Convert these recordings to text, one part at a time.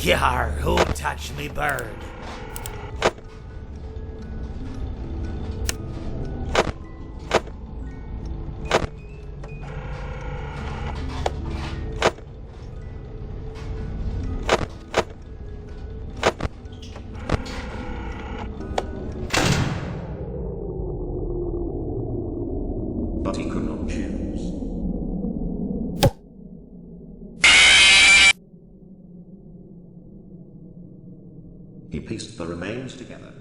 Yar, who touched me bird? But he could not choose. He pieced the remains together.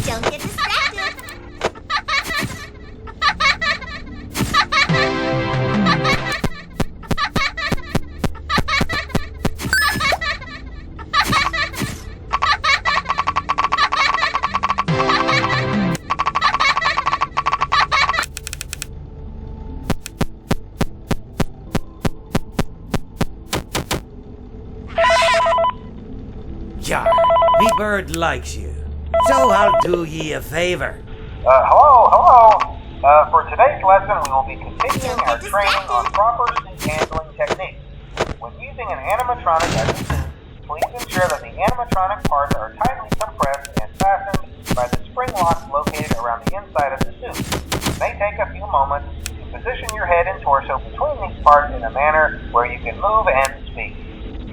Don't get distracted. Yar, me bird likes you. So I'll do ye a favor. Hello. For today's lesson, we will be continuing our training on proper suit handling techniques. When using an animatronic as a suit, please ensure that the animatronic parts are tightly compressed and fastened by the spring locks located around the inside of the suit. It may take a few moments to position your head and torso between these parts in a manner where you can move and speak.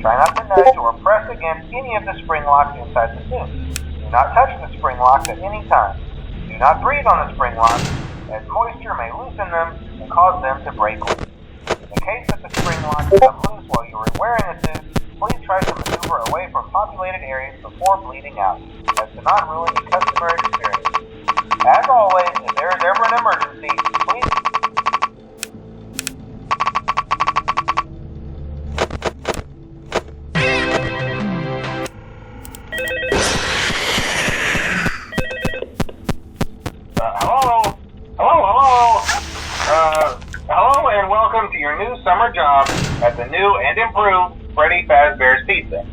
Try not to nudge or press against any of the spring locks inside the suit. Do not touch the spring locks at any time. Do not breathe on the spring locks, as moisture may loosen them and cause them to break loose. In the case that the spring locks become loose while you are wearing the suit, please try to maneuver away from populated areas before bleeding out, as to not ruin the customary experience. As always, if there is ever an emergency, please... Hello and welcome to your new summer job at the new and improved Freddy Fazbear's Pizza.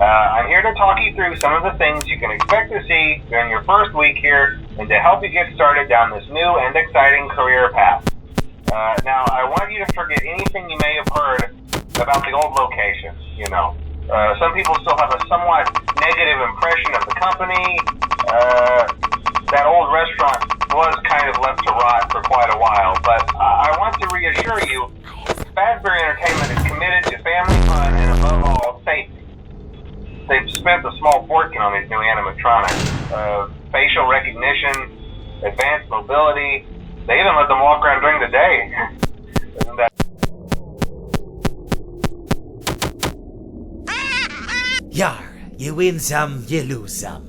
I'm here to talk you through some of the things you can expect to see during your first week here and to help you get started down this new and exciting career path. Now, I want you to forget anything you may have heard about the old location, some people still have a somewhat negative impression of the company. That old restaurant was kind of left to rot for quite a while, but I want to reassure you, Fazbear Entertainment is committed to family fun and above all, safety. They've spent a small fortune on these new animatronics. Facial recognition, advanced day. Isn't that? Yar, you win some, you lose some.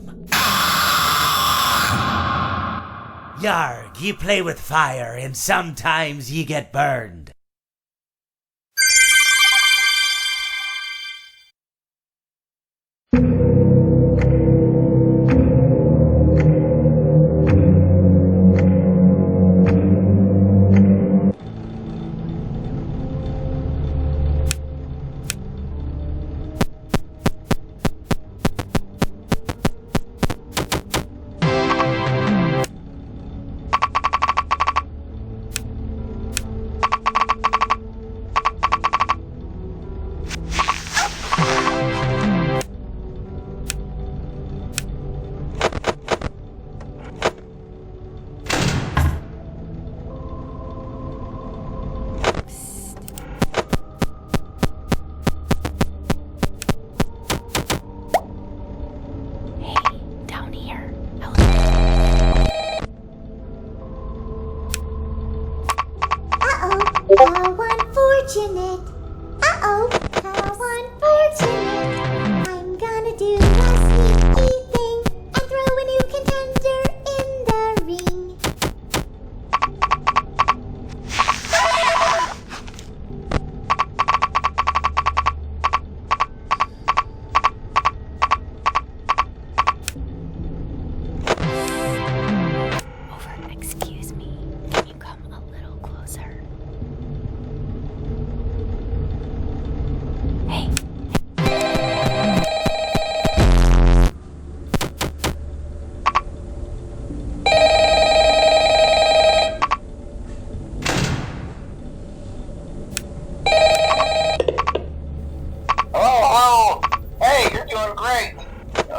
Yarg, you play with fire and sometimes you get burned. How unfortunate. Uh-oh, how unfortunate. I'm gonna do a sneaky thing and throw a new contender in the ring. Over, excuse me. Can you come a little closer? Hey. Hello. Hey, you're doing great.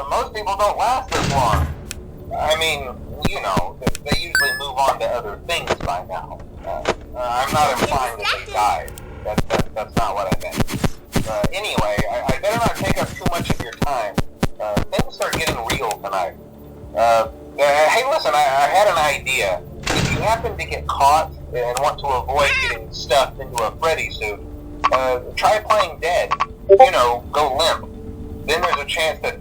Most people don't last this long. I mean, you know, they usually move on to other things by now. I'm not implying that they died. That's not what I meant. Anyway, I better not take up too much of your time. Things are getting real tonight. Hey, listen, I had an idea. If you happen to get caught and want to avoid getting stuffed into a Freddy suit, try playing dead. You know, go limp. Then there's a chance that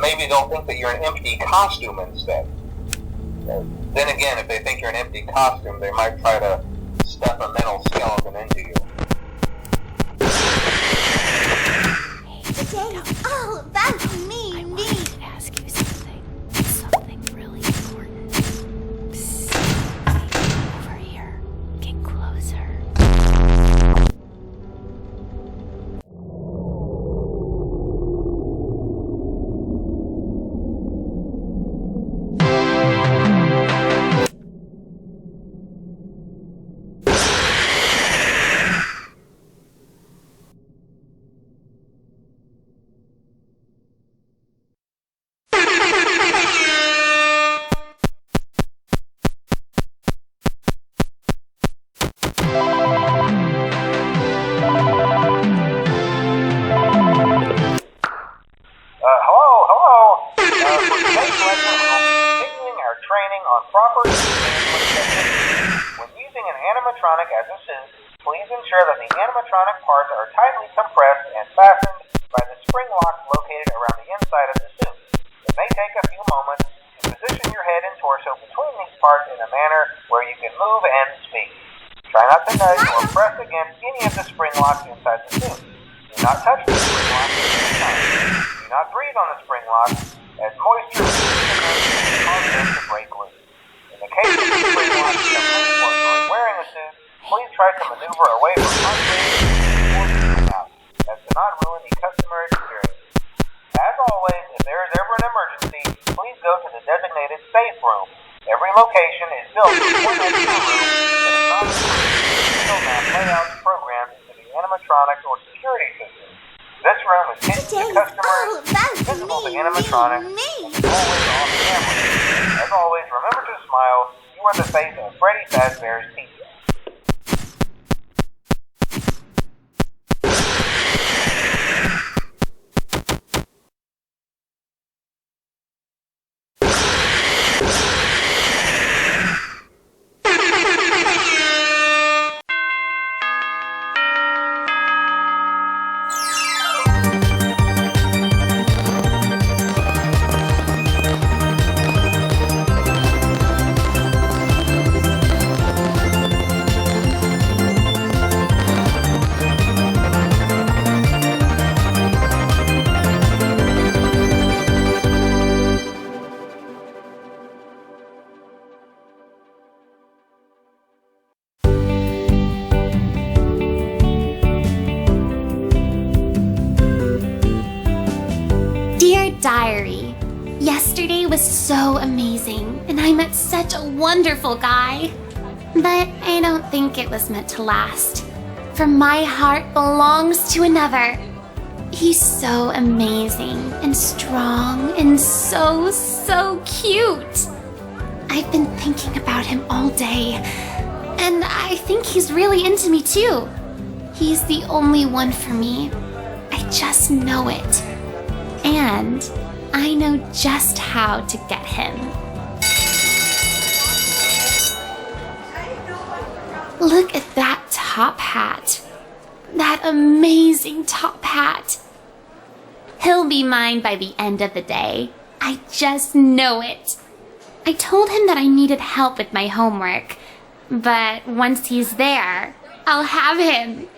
maybe they'll think that you're an empty costume instead. Then again, if they think you're an empty costume, they might try to stuff a metal skeleton into you. Today's all about me. I wanted to ask you something really important. Psst. Over here. Get closer. Hello. For today's lesson, we will be continuing our training on proper handling techniques. When using an animatronic as a suit, please ensure that the animatronic parts are tightly compressed and fastened by the spring locks located around the inside of the suit. It may take a few moments to position your head and torso between these parts in a manner where you can move and speak. Try not to nudge or press against any of the spring locks inside the suit. Do not touch the spring locks at any time. Do not breathe on the spring locks, as moisture can cause them to break loose. In the case of the spring locks become loose while you are wearing a suit, please try to maneuver away from unbreathing before moving out, as to not ruin the customer experience. As always, if there is ever an emergency, please go to the designated safe room. Every location is built with one extra room that is not included in map layouts programmed into the animatronics or security system. This room is hidden to Today's customers, all about visible to me. animatronics, and is always off camera. As always, remember to smile. You are the face of Freddy Fazbear's Pizza. diary. Yesterday was so amazing, and I met such a wonderful guy. But I don't think it was meant to last. For my heart belongs to another. He's so amazing and strong and so cute. I've been thinking about him all day, and I think he's really into me too. He's the only one for me. I just know it. And I know just how to get him. Look at that top hat. That amazing top hat. He'll be mine by the end of the day. I just know it. I told him that I needed help with my homework, but once he's there, I'll have him.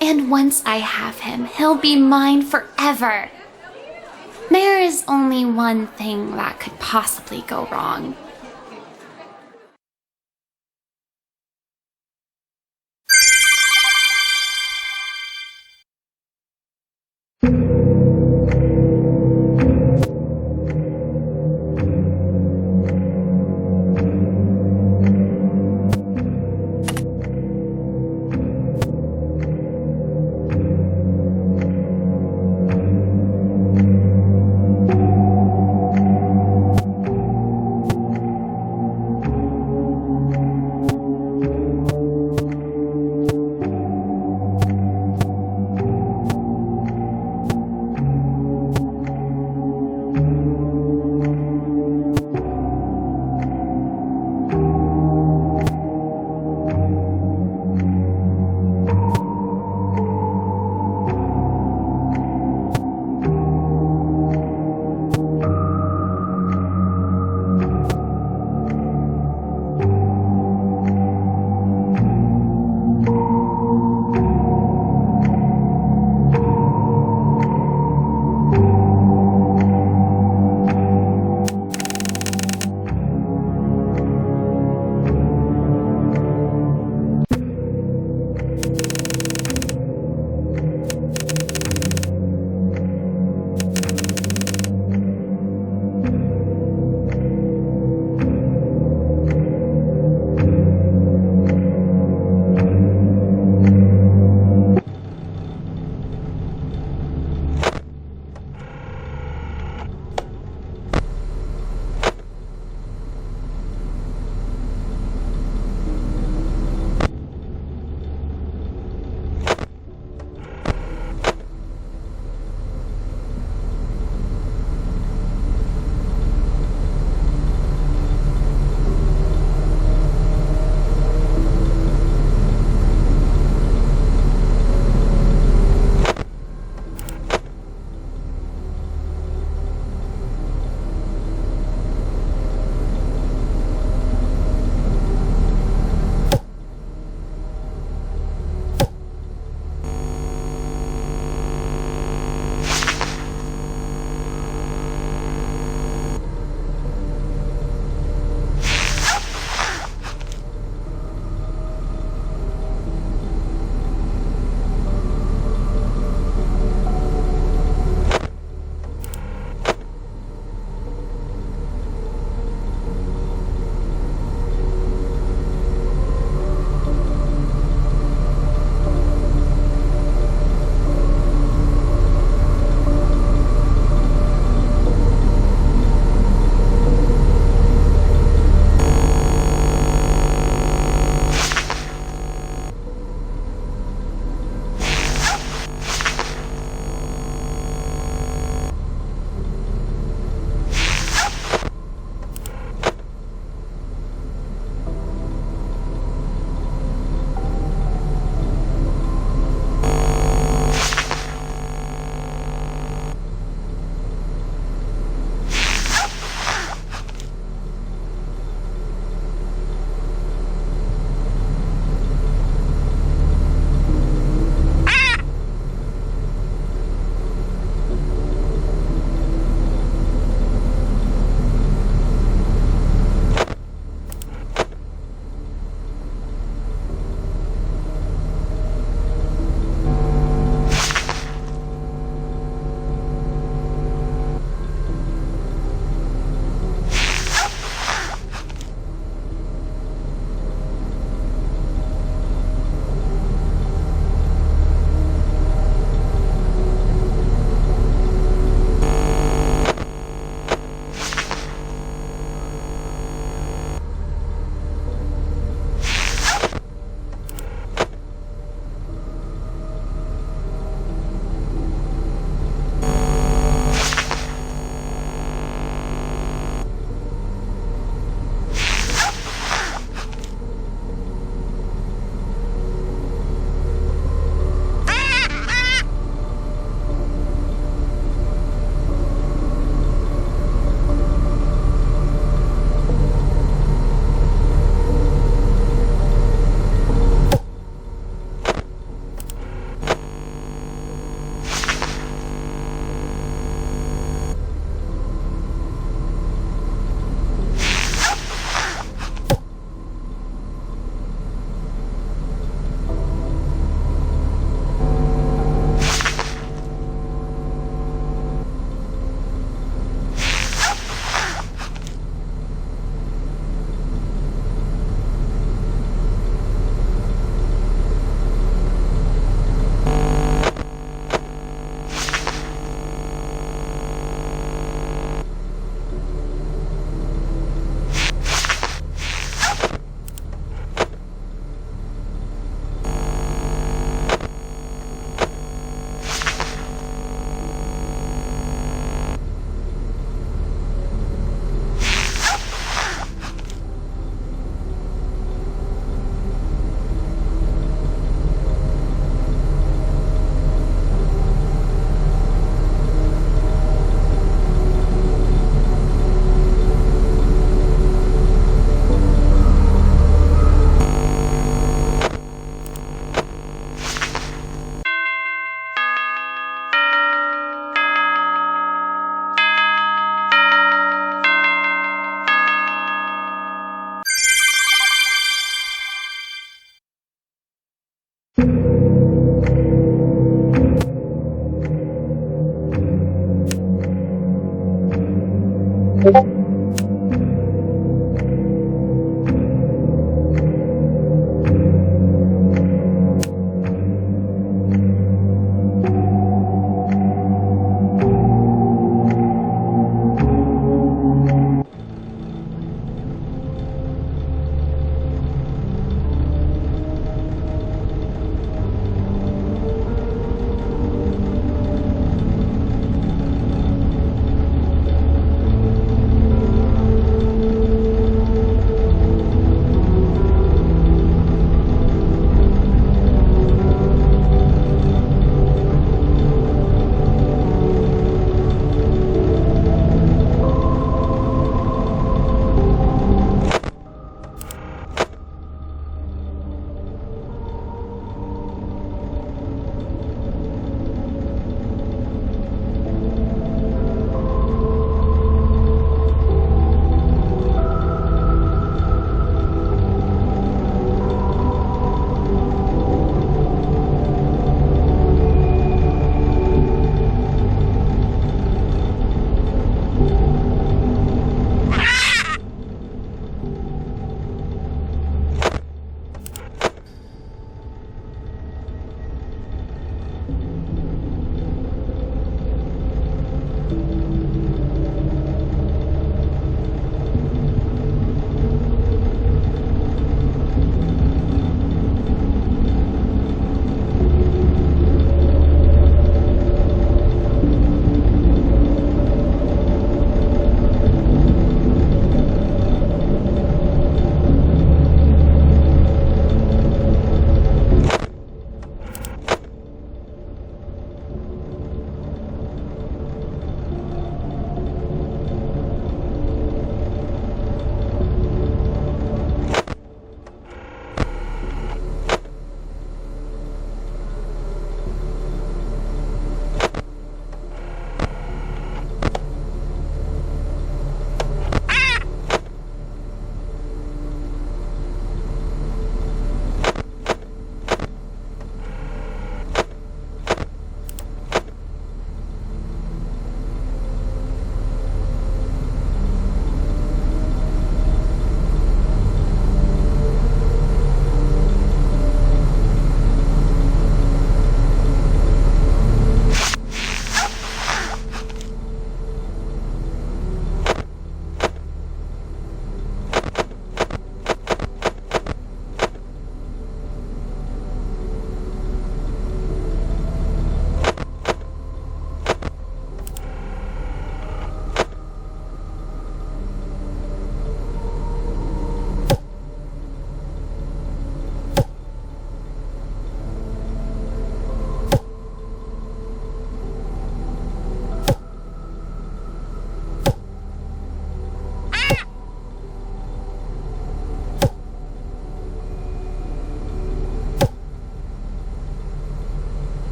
And once I have him, he'll be mine forever. There is only one thing that could possibly go wrong.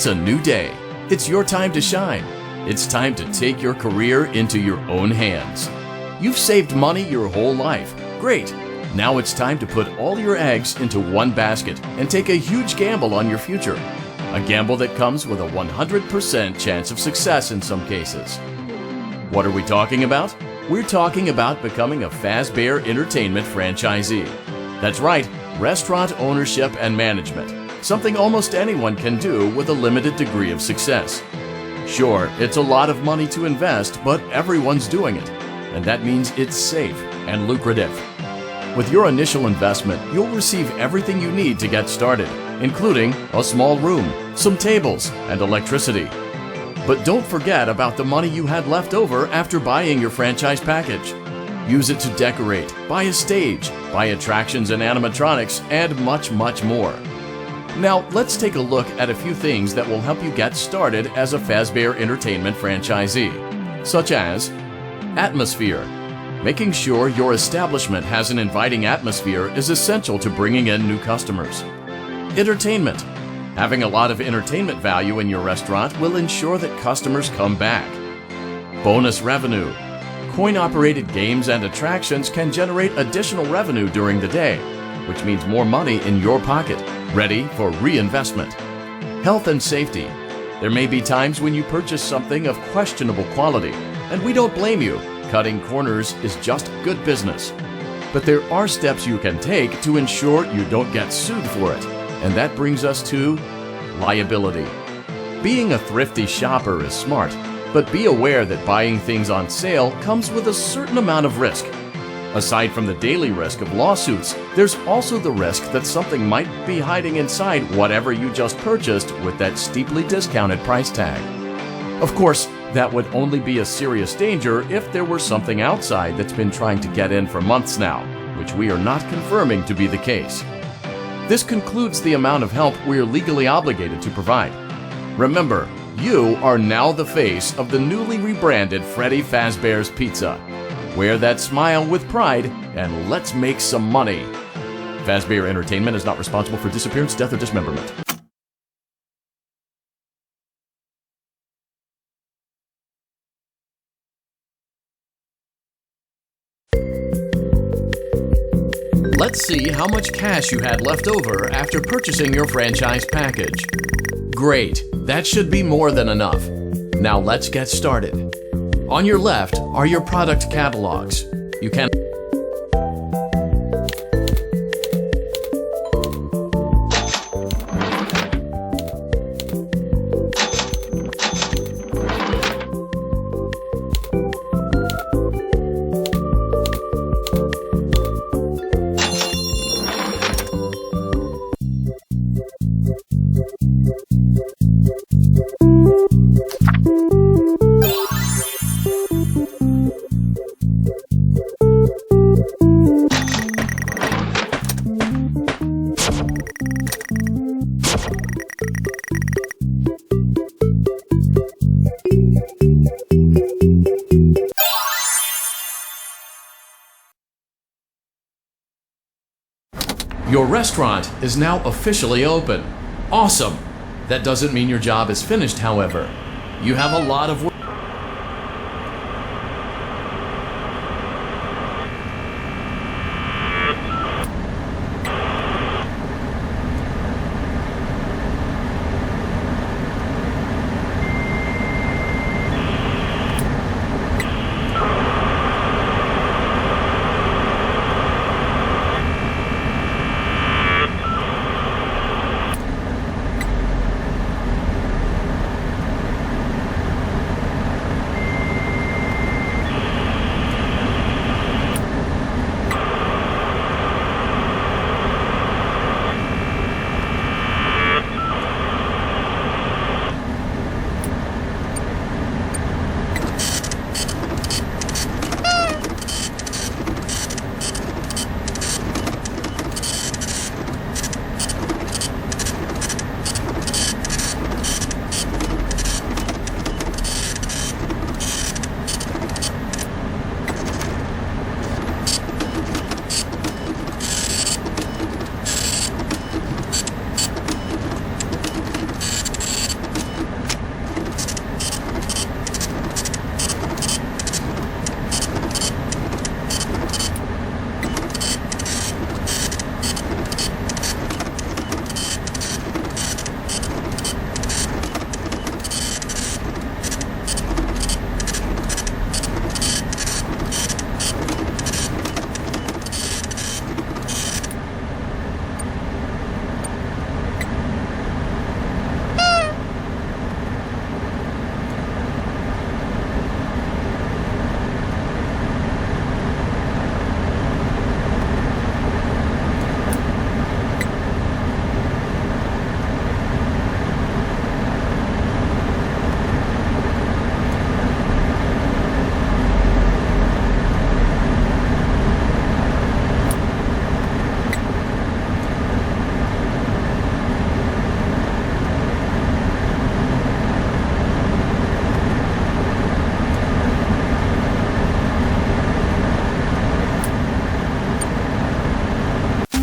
It's a new day. It's your time to shine. It's time to take your career into your own hands. You've saved money your whole life. Great. Now it's time to put all your eggs into one basket and take a huge gamble on your future. A gamble that comes with a 100% chance of success in some cases. What are we talking about? We're talking about becoming a Fazbear Entertainment franchisee. That's right, restaurant ownership and management. Something almost anyone can do with a limited degree of success. Sure, it's a lot of money to invest, but everyone's doing it. And that means it's safe and lucrative. With your initial investment, you'll receive everything you need to get started, including a small room, some tables, and electricity. But don't forget about the money you had left over after buying your franchise package. Use it to decorate, buy a stage, buy attractions and animatronics, and much, much more. Now, let's take a look at a few things that will help you get started as a Fazbear Entertainment franchisee, such as atmosphere. Making sure your establishment has an inviting atmosphere is essential to bringing in new customers. Entertainment. Having a lot of entertainment value in your restaurant will ensure that customers come back. Bonus revenue. Coin-operated games and attractions can generate additional revenue during the day, which means more money in your pocket, ready for reinvestment. Health and safety. There may be times when you purchase something of questionable quality, and we don't blame you. Cutting corners is just good business. But there are steps you can take to ensure you don't get sued for it, and that brings us to liability. Being a thrifty shopper is smart, but be aware that buying things on sale comes with a certain amount of risk. Aside from the daily risk of lawsuits, there's also the risk that something might be hiding inside whatever you just purchased with that steeply discounted price tag. Of course, that would only be a serious danger if there were something outside that's been trying to get in for months now, which we are not confirming to be the case. This concludes the amount of help we are legally obligated to provide. Remember, you are now the face of the newly rebranded Freddy Fazbear's Pizza. Wear that smile with pride and let's make some money. Fazbear Entertainment is not responsible for disappearance, death, or dismemberment. Let's see how much cash you had left over after purchasing your franchise package. Great, that should be more than enough. Now let's get started. On your left are your product catalogs. You can Your restaurant is now officially open. Awesome! That doesn't mean your job is finished, however. You have a lot of work.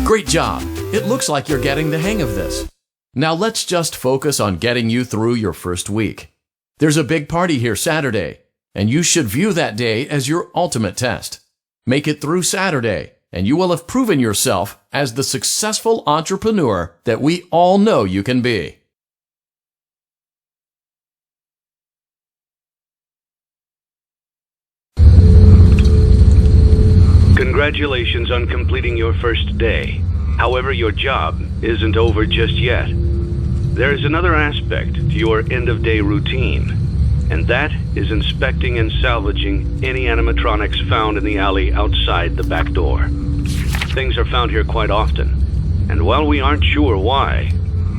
Great job! It looks like you're getting the hang of this. Now let's just focus on getting you through your first week. There's a big party here Saturday, and you should view that day as your ultimate test. Make it through Saturday, and you will have proven yourself as the successful entrepreneur that we all know you can be. Congratulations on completing your first day. However, your job isn't over just yet. There is another aspect to your end-of-day routine, and that is inspecting and salvaging any animatronics found in the alley outside the back door. Things are found here quite often, and while we aren't sure why,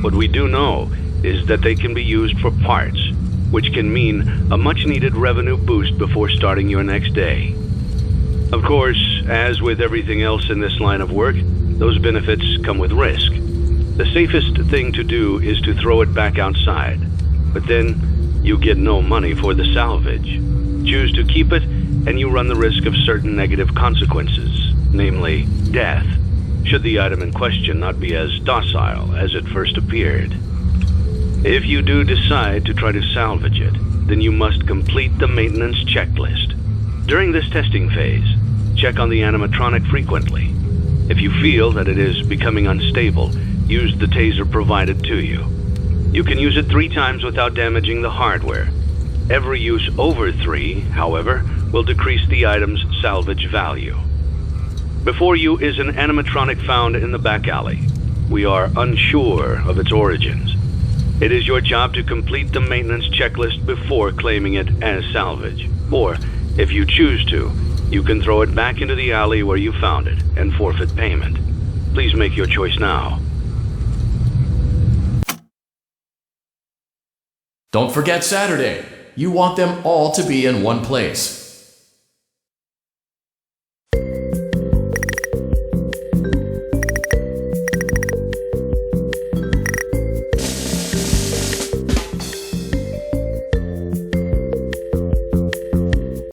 what we do know is that they can be used for parts, which can mean a much-needed revenue boost before starting your next day. Of course, as with everything else in this line of work, those benefits come with risk. The safest thing to do is to throw it back outside, but then you get no money for the salvage. Choose to keep it, and you run the risk of certain negative consequences, namely death, should the item in question not be as docile as it first appeared. If you do decide to try to salvage it, then you must complete the maintenance checklist. During this testing phase, check on the animatronic frequently. If you feel that it is becoming unstable, use the taser provided to you. You can use it 3 times without damaging the hardware. Every use over 3, however, will decrease the item's salvage value. Before you is an animatronic found in the back alley. We are unsure of its origins. It is your job to complete the maintenance checklist before claiming it as salvage. Or, if you choose to, you can throw it back into the alley where you found it and forfeit payment. Please make your choice now. Don't forget Saturday. You want them all to be in one place.